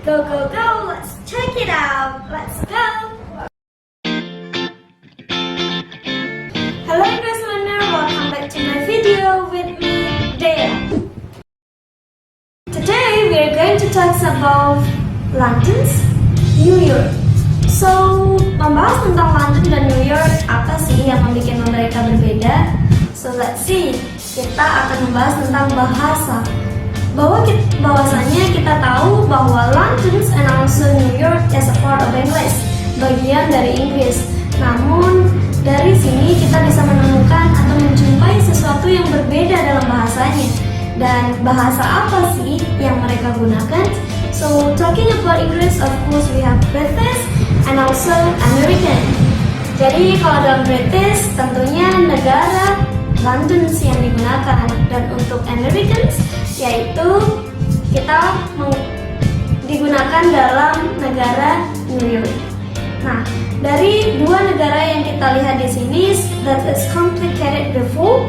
Go, go, go! Let's check it out! Let's go! Hello English learner, welcome back to my video with me, Dea. Today we are going to talk about London's New York. So, membahas tentang London dan New York, apa sih yang membuat mereka berbeda? So, let's see. Kita akan membahas tentang bahasa. Bahwasanya kita tahu bahwa London and also New York is a part of English, bagian dari Inggris. Namun dari sini kita bisa menemukan atau menjumpai sesuatu yang berbeda dalam bahasanya. Dan bahasa apa sih yang mereka gunakan? So talking about English, of course we have British and also American. Jadi kalau dalam British tentunya negara London yang digunakan, dan untuk Americans yaitu kita digunakan dalam negara New York. Nah, dari dua negara yang kita lihat di sini, that is complicated before,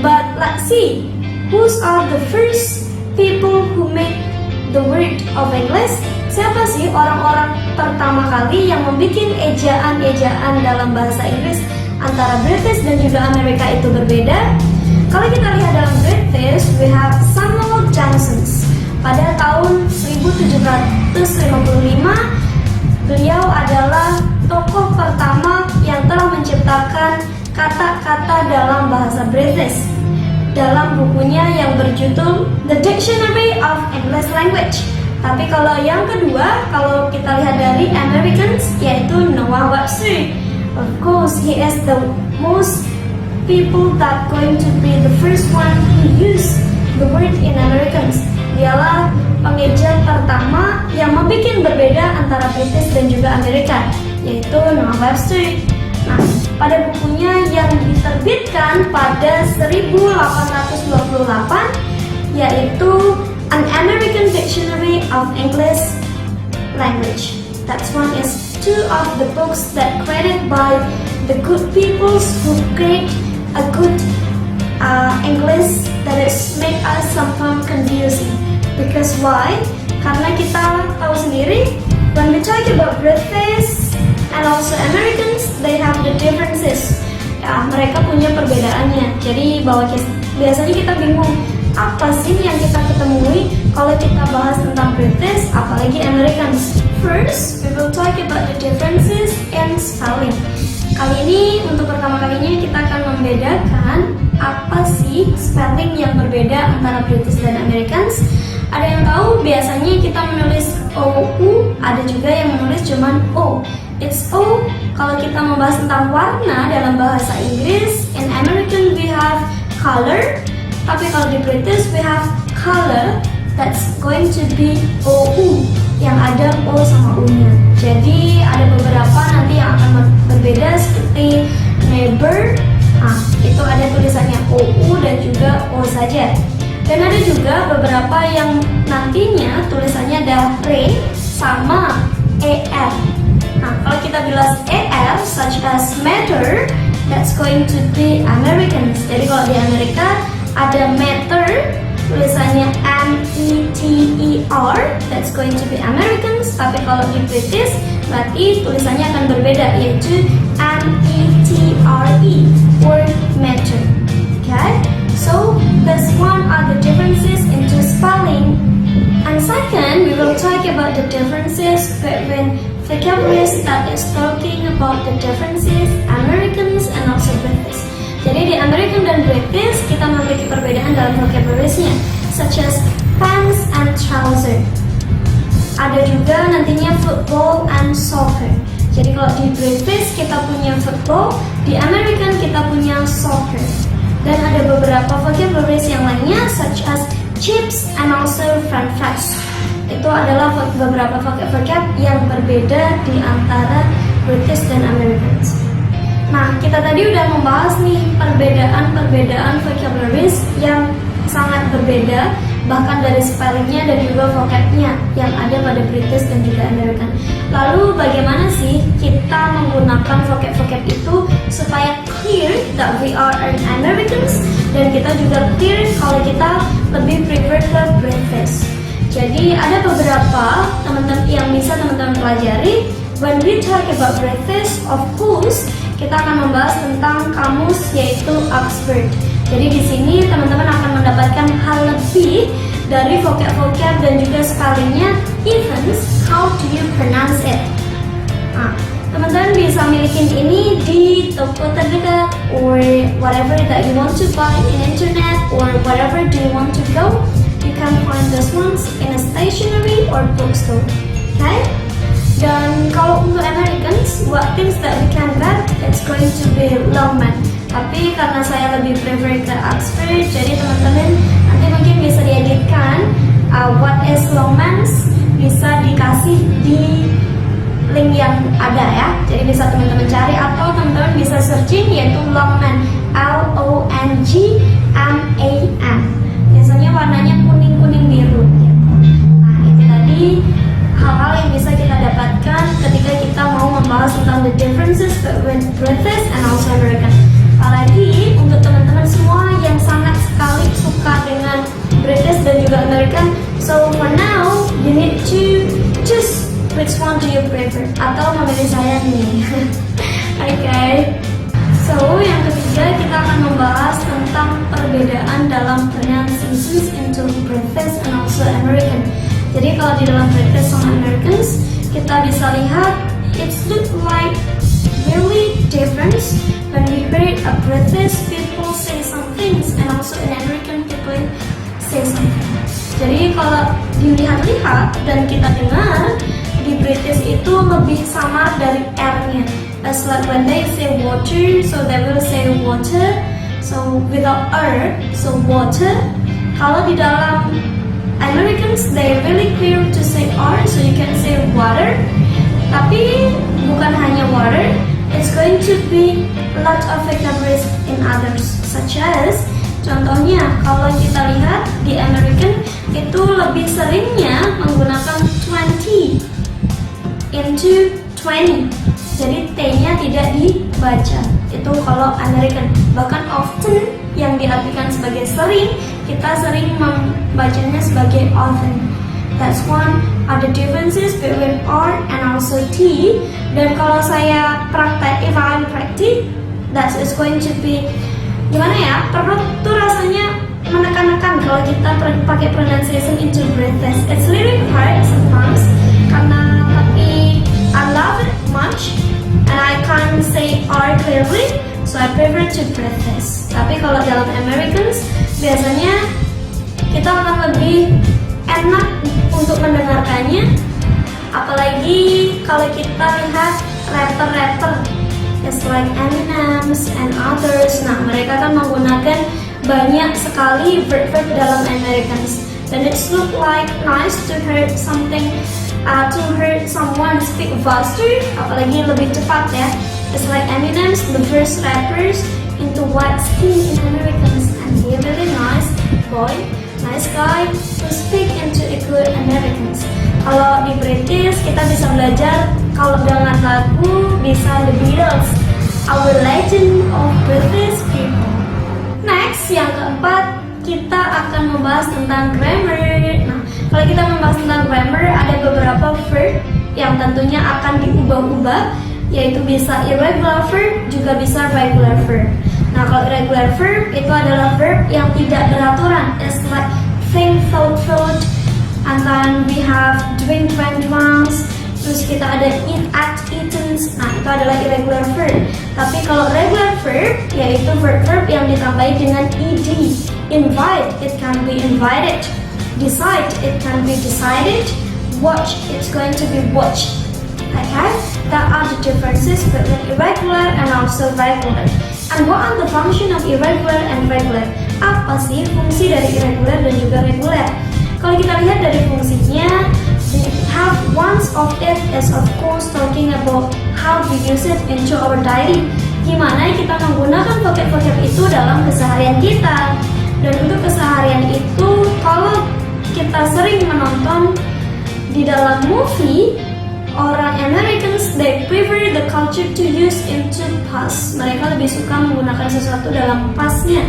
but let's see who's are the first people who make the word of English. Siapa sih orang-orang pertama kali yang membuat ejaan-ejaan dalam bahasa Inggris antara British dan juga Amerika itu berbeda? Kalau kita lihat dalam British, we have Samuel Johnson. Pada tahun 1755, beliau adalah tokoh pertama yang telah menciptakan kata-kata dalam bahasa British dalam bukunya yang berjudul The Dictionary of English Language. Tapi kalau yang kedua, kalau kita lihat dari Americans, yaitu Noah Webster. Of course, he is the most people that going to be the first one who use the word in Americans. Dialah pengeja pertama yang membuat berbeda antara British dan juga Amerika, yaitu Noah Webster. Nah, pada bukunya yang diterbitkan pada 1828, yaitu An American Dictionary of English Language. That one is two of the books that created by the good peoples who create a good English that is make us sometimes confusing. Because why? Karena kita tahu sendiri, when we talk about British and also Americans, they have the differences. Ya, mereka punya perbedaannya. Jadi biasanya kita bingung, apa sih yang kita ketemui kalau kita bahas tentang British, apalagi Americans. First, we will talk about the differences in spelling. Kali ini untuk pertama kalinya kita akan membedakan apa sih spelling yang berbeda antara British dan Americans. Ada yang tahu biasanya kita menulis OU, ada juga yang menulis cuman O. It's O. Kalau kita membahas tentang warna dalam bahasa Inggris, in American we have color. Tapi kalau di British we have color, that's going to be OU, yang ada O sama U-nya. Jadi ada beberapa nanti yang akan berbeda seperti neighbor, itu ada tulisannya OU dan juga O saja. Dan ada juga beberapa yang nantinya tulisannya ada re sama ER. Nah, kalau kita bilang ER, such as matter, that's going to be Americans. Jadi kalau di Amerika ada meter, tulisannya METER, that's going to be Americans. Tapi kalau di British, berarti tulisannya akan berbeda, yaitu METRE, or meter. Okay, so this one are the differences into spelling. And second, we will talk about the differences between vocabularies that is talking about the differences Americans and also British. Jadi di American dan British kita memiliki perbedaan dalam vocabulariesnya, such as pants and trouser. Ada juga nantinya football and soccer. Jadi kalau di British kita punya football, di American kita punya soccer. Dan ada beberapa vocabularies yang lainnya, such as chips and also french fries. Itu adalah beberapa vocab yang berbeda di antara British dan Americans. Nah, kita tadi udah membahas nih perbedaan vocabularies yang sangat berbeda, bahkan dari spellingnya dan juga vocabnya yang ada pada British dan juga American. Lalu bagaimana sih kita menggunakan vocab itu supaya clear that we are an Americans, dan kita juga clear kalau kita lebih prefer ke British. Jadi ada beberapa teman-teman yang bisa teman-teman pelajari. When we talk about British, of course, kita akan membahas tentang kamus yaitu Oxford. Jadi di sini teman-teman akan mendapatkan hal lebih dari vocab-vocab dan juga spellingnya, even how do you pronounce it. Nah, teman-teman bisa milikin ini di toko terdekat or whatever that you want to buy in internet or wherever do you want to go. You can find those ones in a stationery or bookstore. Okay? Dan kalau untuk Americans, what things that we can get, it's going to be Longman. Tapi karena saya lebih prefer ke Oxford, jadi teman-teman nanti mungkin bisa dieditkan what is Longmans, bisa dikasih di link yang ada ya. Jadi bisa teman-teman cari atau teman-teman bisa searching yaitu Longman, Longman. Biasanya warnanya kuning-kuning biru gitu. Nah, itu tadi hal-hal yang bisa kita dapatkan ketika kita mau membahas tentang the differences between British and also American. Apalagi untuk teman-teman semua yang sangat sekali suka dengan British dan juga American. So for now, you need to choose which one do you prefer atau memilih saya nih. Okay. So yang ketiga kita akan membahas tentang perbedaan dalam pronunciations into British and also American. Jadi kalau di dalam British sama Americans kita bisa lihat it's look like really different when we heard a British people say some things and also an American people say something. Jadi kalau dilihat-lihat dan kita dengar di British itu lebih samar dari R-nya. As like when they say water, so they will say water. So without R, so water. Kalau di dalam Americans, they really clear to say R, so you can say water. Tapi bukan hanya water, it's going to be a lot of vocabularies in others, such as contohnya kalau kita lihat di American itu lebih seringnya menggunakan 20 into 20. Jadi T-nya tidak dibaca. Itu kalau American. Bahkan often yang diartikan sebagai sering, kita sering membacanya sebagai often. That's one are the differences between R and also T. Dan kalau saya praktek, if I'm practice, that is going to be gimana ya? Perut tuh rasanya menekan-nekan kalau kita pakai pronunciation into British. It's really hard sometimes karena tapi I love it much and I can't say R clearly, so I prefer to British. Tapi kalau dalam Americans biasanya kita akan lebih enak untuk mendengarkannya, apalagi kalau kita lihat rapper-rapper, just like Eminem and others. Nah, mereka kan menggunakan banyak sekali verb-verb dalam Americans, and it's look like nice to hear something, to hear someone speak faster, apalagi lebih cepat ya. It's like Eminem's the first rappers into white skin in Americans, and he really nice boy, nice guy to speak into a good Americans. Kalau di British kita bisa belajar kalau dengan lagu bisa The Beatles, our legend of British people. Next, yang keempat, kita akan membahas tentang grammar. Nah, kalau kita membahas tentang grammar, ada beberapa verb yang tentunya akan diubah-ubah, yaitu bisa irregular verb, juga bisa regular verb. Nah, kalau irregular verb itu adalah verb yang tidak beraturan. It's like think, thought, and then we have doing, once. Terus kita ada eat, act, eaten. Nah, itu adalah irregular verb. Tapi kalau regular verb, yaitu verb-verb yang ditambahi dengan ed. Invite, it can be invited. Decide, it can be decided. Watch, it's going to be watched. Okay? That are the differences between irregular and also regular. And what are the function of irregular and regular? Apa sih fungsi dari irregular dan juga regular? Kalau kita lihat dari fungsinya, we have one of it is of course talking about how we use it into our diary. Gimana kita menggunakan vocab-vocab itu dalam keseharian kita. Dan untuk keseharian itu, kalau kita sering menonton di dalam movie, orang Americans they prefer the culture to use into past. Mereka lebih suka menggunakan sesuatu dalam pastnya.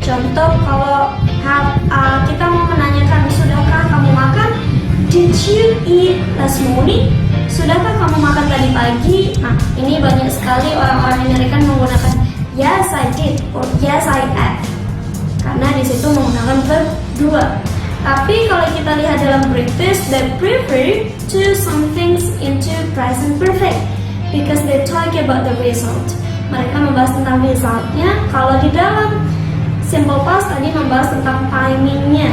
Contoh kalau kita mau menanyakan sudahkah kamu makan, Did you eat last morning? Sudahkah kamu makan tadi pagi? Nah, ini banyak sekali orang-orang Amerika menggunakan yes I did or yes I ate, karena di situ menggunakan verb dua. Tapi kalau kita lihat dalam British, they prefer to some things into present perfect because they talk about the result. Mereka membahas tentang resultnya. Kalau di dalam simple past tadi membahas tentang timingnya.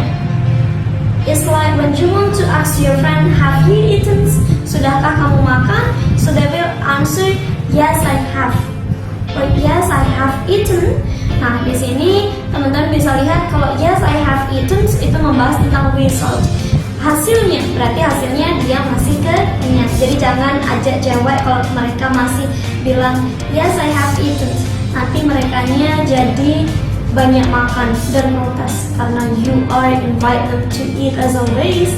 It's like when you want to ask your friend, have you eaten? Sudahkah kamu makan? So they will answer, yes I have. Or yes I have eaten. Nah, di sini teman-teman bisa lihat kalau yes I have eaten itu membahas tentang result. Hasilnya, berarti hasilnya dia masih kenyang. Jadi jangan ajak cewek kalau mereka masih bilang yes I have eaten. Nanti merekanya jadi banyak makan dan protes karena you are invite them to eat as always.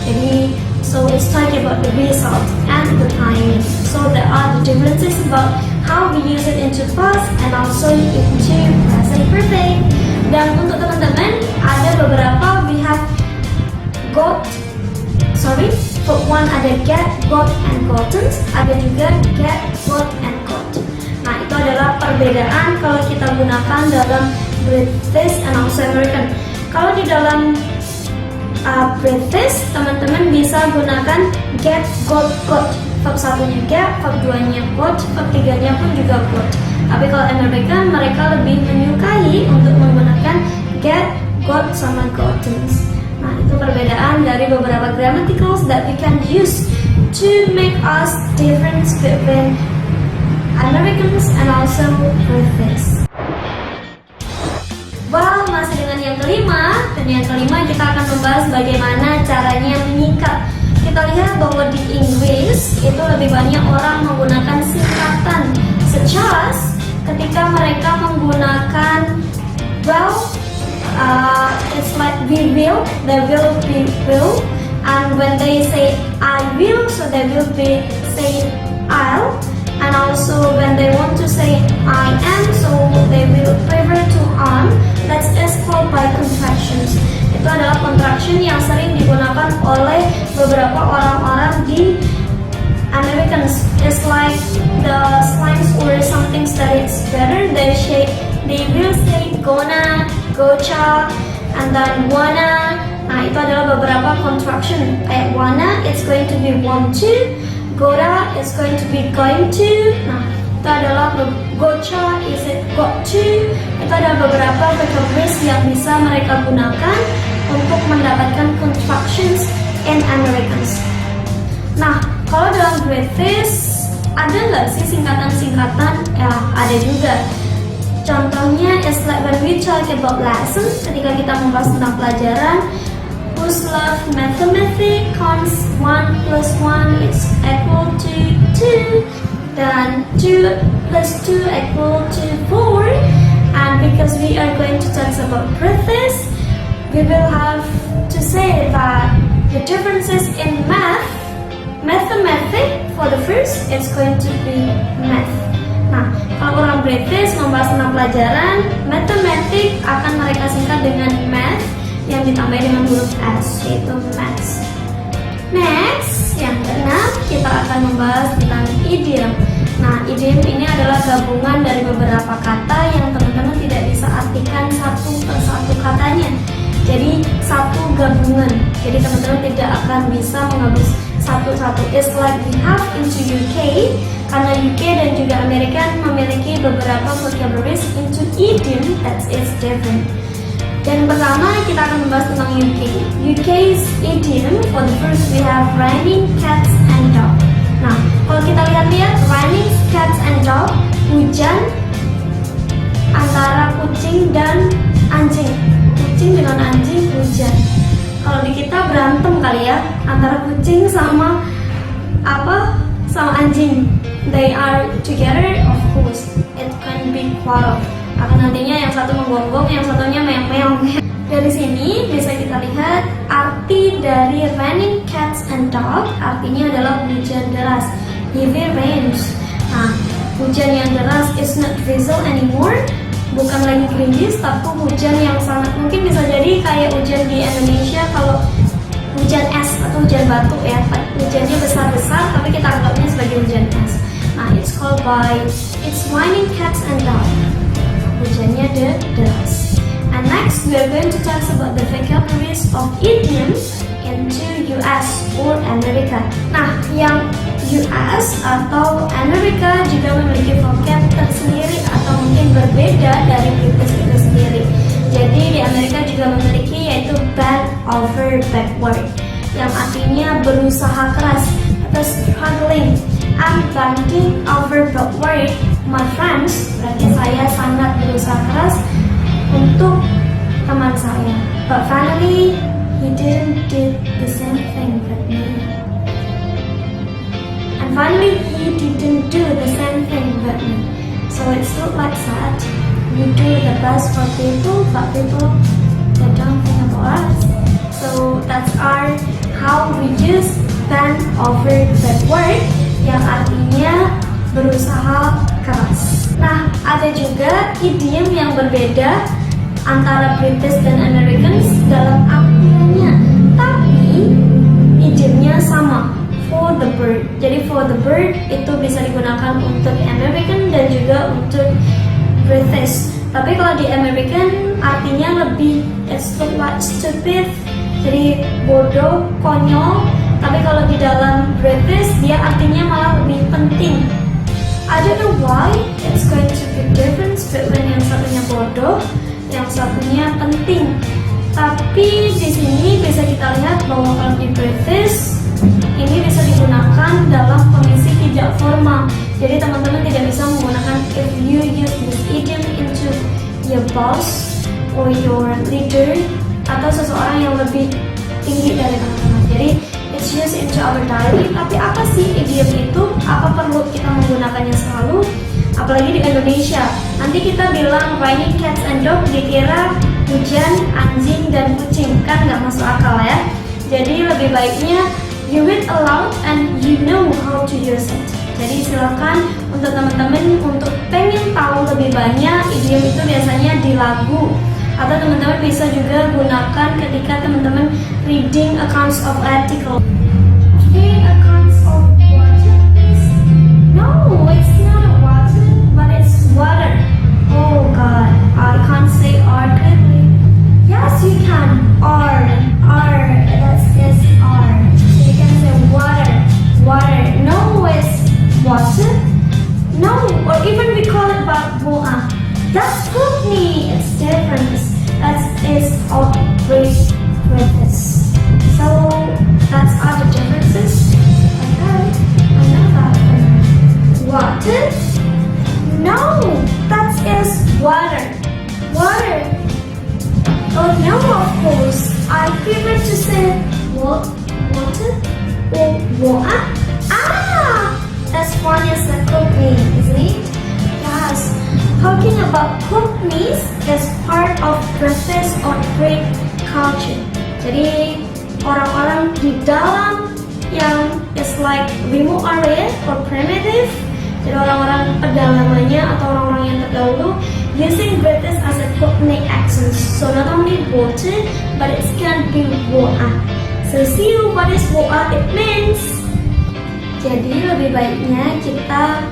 Jadi so let's talk about the result and the timing. So there are the differences about how we use it into past and also into present perfect. Dan untuk teman-teman ada beberapa we have for one ada get, got, and gotten. Ada juga get, got, and got. Nah, itu adalah perbedaan kalau kita gunakan dalam British and also American. Kalau di dalam British, teman-teman bisa gunakan get, got, got. Verb satunya get, verb duanya got, verb tiganya pun juga got. Tapi kalau American, mereka lebih menyukai untuk menggunakan get, got, sama gotten. Nah, itu perbedaan dari beberapa grammaticals that we can use to make us different between Americans and also British. Well, masih dengan yang kelima, dan yang kelima kita akan membahas bagaimana caranya menyikat. Kita lihat bahwa di Inggris itu lebih banyak orang menggunakan singkatan, such as ketika mereka menggunakan well, it's like we will, they will be will, and when they say I will, so they will be say I'll, and also when they want to say I am, so they will prefer to am. That is called by contractions. Itu adalah contraction yang sering digunakan oleh beberapa orang-orang di Americans. It's like the slangs or something that it's better. They will say gonna, gocha, and then wanna. Nah, itu adalah beberapa contraction. Kayak wanna, it's going to be want to. Gotta, it's going to be going to. Nah, itu adalah gocha, is it got to. Itu ada beberapa vocabularies yang bisa mereka gunakan untuk mendapatkan contractions in Americans. Nah, kalau dalam British ada nggak sih singkatan-singkatan? Ya, ada juga. Contohnya is like when we talk about lessons, ketika kita membahas tentang pelajaran. Who's love mathematics comes 1 plus 1 is equal to 2. Dan 2 plus 2 equal to 4. And because we are going to talk about British, we will have to say that the differences in mathematics for the first, it's going to be math. Nah, kalau orang British membahas tentang pelajaran, mathematics akan mereka singkat dengan math yang ditambah dengan huruf S, yaitu maths. Next, yang keenam, kita akan membahas tentang idiom. Nah, idiom ini adalah gabungan dari beberapa kata yang teman-teman tidak bisa artikan satu persatu katanya. Jadi, satu gabungan. Jadi, teman-teman tidak akan bisa menggabung satu-satu. It's like we have into UK, karena UK dan juga Amerika memiliki beberapa vocabularies into idiom that is different. Dan pertama kita akan membahas tentang UK. UK's idiom, for the first we have raining cats and dog. Nah, kalau kita lihat-lihat raining cats and dog, hujan antara kucing dan anjing. Kucing dengan anjing, hujan. Kalau di kita berantem kali ya, antara kucing sama sama anjing. They are together, of course. It can be quarrel. Akan nantinya yang satu menggonggong, yang satunya meong-meong. Dari sini bisa kita lihat arti dari raining cats and dog, artinya adalah hujan deras, heavy rains. Nah, hujan yang deras is not drizzle anymore, bukan lagi gerimis, tapi hujan yang sangat mungkin bisa jadi kayak hujan di Indonesia. Kalau hujan es atau hujan batu ya. Hujannya besar-besar tapi kita anggapnya sebagai hujan es. Nah, it's raining cats and dogs. Hujannya deras. And next we are going to talk about the vocabularies of idioms into US or America. Nah, yang US atau Amerika juga memiliki vocab tersendiri atau mungkin berbeda dari British itu sendiri. Jadi di Amerika juga memiliki yaitu bend over backward, yang artinya berusaha keras atau struggling. I'm bending over backward, my friends. Berarti saya sangat berusaha keras untuk teman saya. But finally, he didn't do the same thing with me. And finally, he didn't do the same thing with me. So it's not like that. We do the best for people, but people they don't think about us. So that's how we use bend over backward, yang artinya berusaha keras. Nah, ada juga idiom yang berbeda antara British dan Americans dalam artiannya, tapi idiomnya sama. For the bird. Jadi for the bird itu bisa digunakan untuk American dan juga untuk British. Tapi kalau di American artinya lebih like stupid, jadi bodoh, konyol. Tapi kalau di dalam British dia artinya malah lebih penting. I don't know why it's going to be different between yang satunya bodoh, yang satunya penting. Tapi di sini bisa kita lihat bahwa kalau di British ini bisa digunakan dalam kondisi tidak formal. Jadi teman-teman tidak bisa menggunakan if you use this idiom into your boss or your leader atau seseorang yang lebih tinggi dari teman-teman. Jadi it's used into our diary. Tapi apa sih idiom itu? Apa perlu kita menggunakannya selalu? Apalagi di Indonesia. Nanti kita bilang raining cats and dogs dikira hujan, anjing, dan kucing. Kan nggak masuk akal ya. Jadi lebih baiknya you read aloud and you know how to use it. Jadi silakan untuk teman-teman untuk pengen tahu lebih banyak idiom itu biasanya di lagu, atau teman-teman bisa juga gunakan ketika teman-teman reading accounts of article. Reading accounts of water is no, it's not a water, but it's water. Oh God, I can't say R clearly. Yes, you can. R, that is R. You can say water. No, it's water. No, or even we call it boa. That's Cockney. It's different. That is of British. So that's are the differences. Okay, I know that. Water? No, that is water. Oh no, of course. I prefer to say water or water. That's one is the Cockney, isn't it? Yes. Talking about Cockneys is part of British or Greek culture. Jadi orang-orang di dalam yang is like remote area or primitive. Jadi orang-orang pedalamannya atau orang-orang yang terdahulu using British as a Cockney accent. So not only water, but it can be water. So see what is water it means. Jadi lebih baiknya kita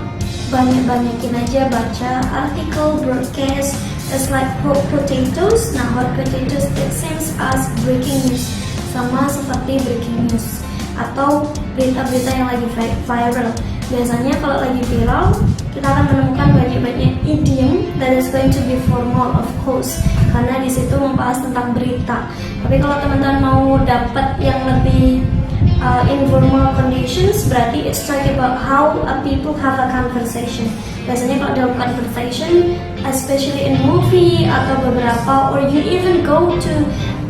banyak-banyakin aja baca artikel, broadcast. It's like hot potatoes. Nah, hot potatoes it seems as breaking news, sama seperti breaking news atau berita-berita yang lagi viral. Biasanya kalau lagi viral, kita akan menemukan banyak-banyak idiom that is going to be formal of course, karena di situ membahas tentang berita. Tapi kalau teman-teman mau dapat yang lebih informal conditions, berarti it's talking about how people have a conversation. Biasanya kalau dalam conversation, especially in movie atau beberapa, or you even go to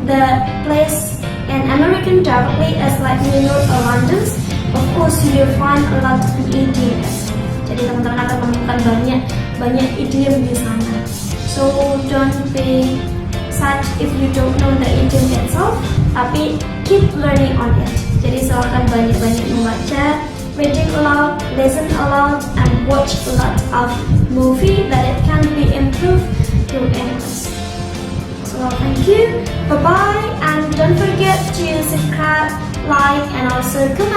the place in American directly as like New York or London, of course you will find a lot of idioms. Jadi teman-teman akan menemukan banyak idiom di sana. So don't be sad if you don't know the idiom itself, tapi keep learning on it. Jadi silakan banyak-banyak membaca, reading aloud, listen aloud, and watch a lot of movie that it can be improved through English. So thank you, bye bye, and and don't forget to subscribe, like, and also comment.